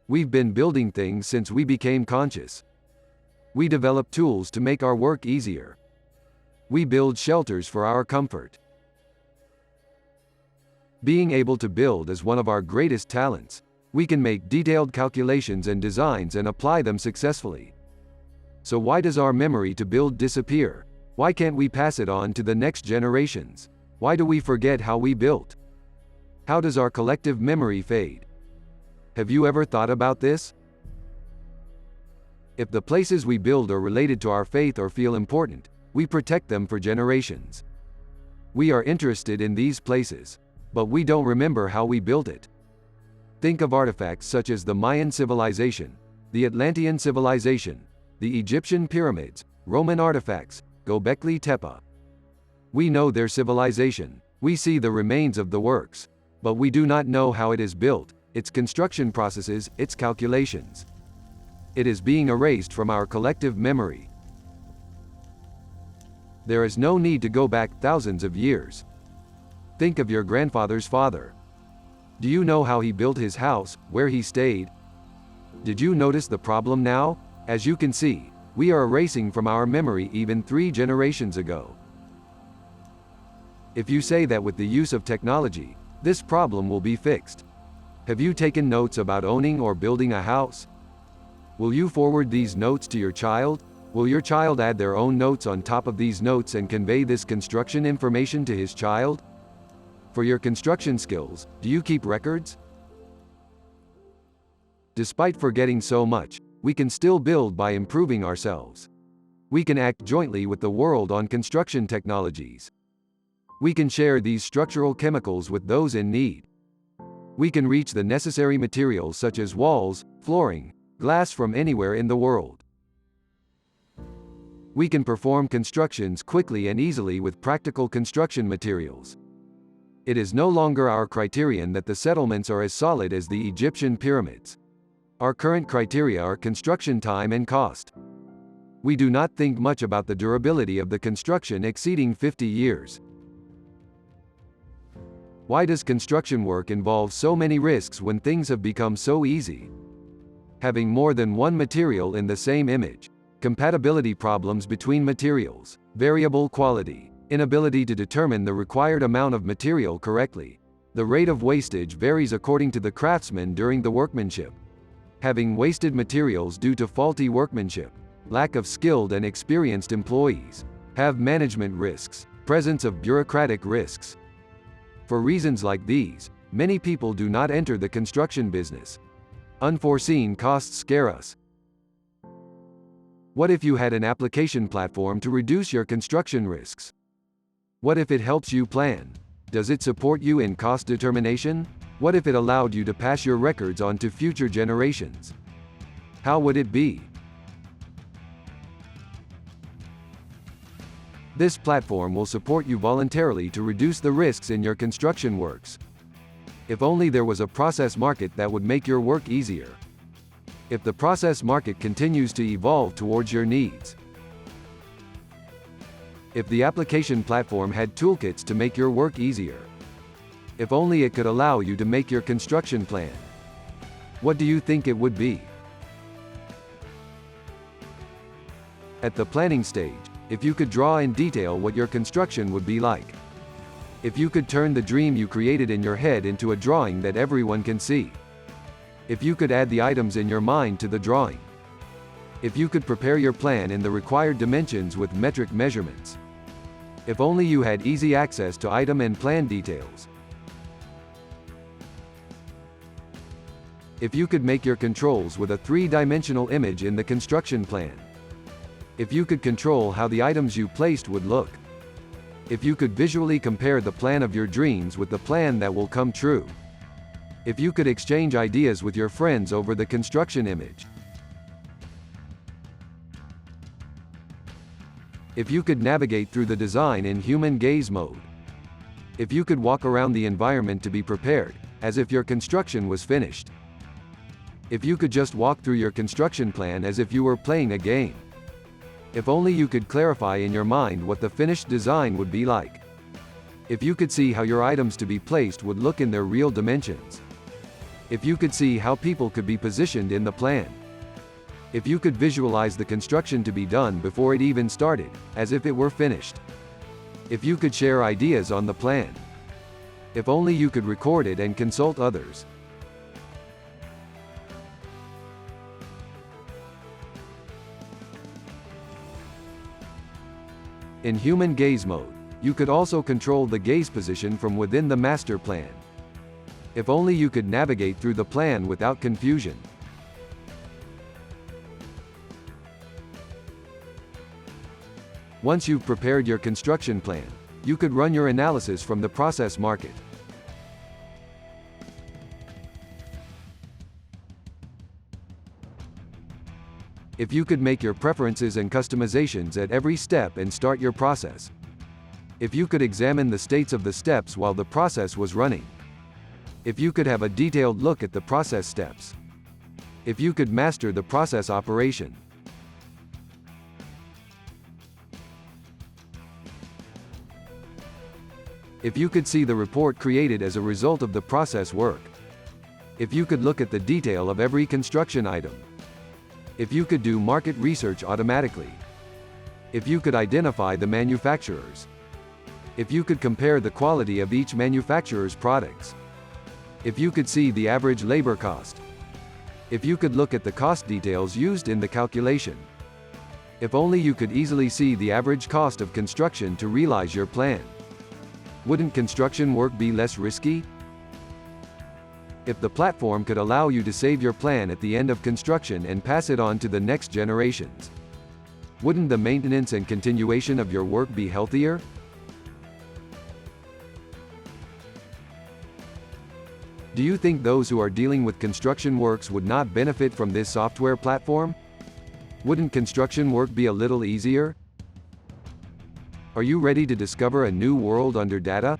We've been building things since we became conscious. We develop tools to make our work easier. We build shelters for our comfort. Being able to build is one of our greatest talents. We can make detailed calculations and designs and apply them successfully. So why does our memory to build disappear? Why can't we pass it on to the next generations? Why do we forget how we built? How does our collective memory fade? Have you ever thought about this? If the places we build are related to our faith or feel important, we protect them for generations. We are interested in these places, but we don't remember how we built it. Think of artifacts such as the Mayan civilization, the Atlantean civilization, the Egyptian pyramids, Roman artifacts, Göbekli Tepe. We know their civilization, we see the remains of the works, but we do not know how it is built, its construction processes, its calculations. It is being erased from our collective memory. There is no need to go back thousands of years. Think of your grandfather's father. Do you know how he built his house, where he stayed? Did you notice the problem now? As you can see, we are erasing from our memory even 3 generations ago. If you say that with the use of technology, this problem will be fixed. Have you taken notes about owning or building a house? Will you forward these notes to your child? Will your child add their own notes on top of these notes and convey this construction information to his child? For your construction skills, do you keep records? Despite forgetting so much, we can still build by improving ourselves. We can act jointly with the world on construction technologies. We can share these structural chemicals with those in need. We can reach the necessary materials such as walls, flooring, glass from anywhere in the world. We can perform constructions quickly and easily with practical construction materials. It is no longer our criterion that the settlements are as solid as the Egyptian pyramids. Our current criteria are construction time and cost. We do not think much about the durability of the construction exceeding 50 years. Why does construction work involve so many risks when things have become so easy? Having more than one material in the same image, compatibility problems between materials, variable quality, inability to determine the required amount of material correctly. The rate of wastage varies according to the craftsman during the workmanship. Having wasted materials due to faulty workmanship, lack of skilled and experienced employees, have management risks, presence of bureaucratic risks. For reasons like these, many people do not enter the construction business. Unforeseen costs scare us. What if you had an application platform to reduce your construction risks? What if it helps you plan? Does it support you in cost determination? What if it allowed you to pass your records on to future generations? How would it be? This platform will support you voluntarily to reduce the risks in your construction works. If only there was a process market that would make your work easier. If the process market continues to evolve towards your needs. If the application platform had toolkits to make your work easier. If only it could allow you to make your construction plan. What do you think it would be? At the planning stage, if you could draw in detail what your construction would be like. If you could turn the dream you created in your head into a drawing that everyone can see. If you could add the items in your mind to the drawing. If you could prepare your plan in the required dimensions with metric measurements. If only you had easy access to item and plan details. If you could make your controls with a 3-dimensional image in the construction plan. If you could control how the items you placed would look. If you could visually compare the plan of your dreams with the plan that will come true. If you could exchange ideas with your friends over the construction image. If you could navigate through the design in human gaze mode. If you could walk around the environment to be prepared, as if your construction was finished. If you could just walk through your construction plan as if you were playing a game. If only you could clarify in your mind what the finished design would be like. If you could see how your items to be placed would look in their real dimensions. If you could see how people could be positioned in the plan. If you could visualize the construction to be done before it even started, as if it were finished. If you could share ideas on the plan. If only you could record it and consult others. In human gaze mode, you could also control the gaze position from within the master plan. If only you could navigate through the plan without confusion. Once you've prepared your construction plan, you could run your analysis from the process market. If you could make your preferences and customizations at every step and start your process. If you could examine the states of the steps while the process was running. If you could have a detailed look at the process steps. If you could master the process operation. If you could see the report created as a result of the process work. If you could look at the detail of every construction item. If you could do market research automatically. If you could identify the manufacturers. If you could compare the quality of each manufacturer's products. If you could see the average labor cost. If you could look at the cost details used in the calculation. If only you could easily see the average cost of construction to realize your plan. Wouldn't construction work be less risky? If the platform could allow you to save your plan at the end of construction and pass it on to the next generations. Wouldn't the maintenance and continuation of your work be healthier? Do you think those who are dealing with construction works would not benefit from this software platform? Wouldn't construction work be a little easier? Are you ready to discover a new world under data?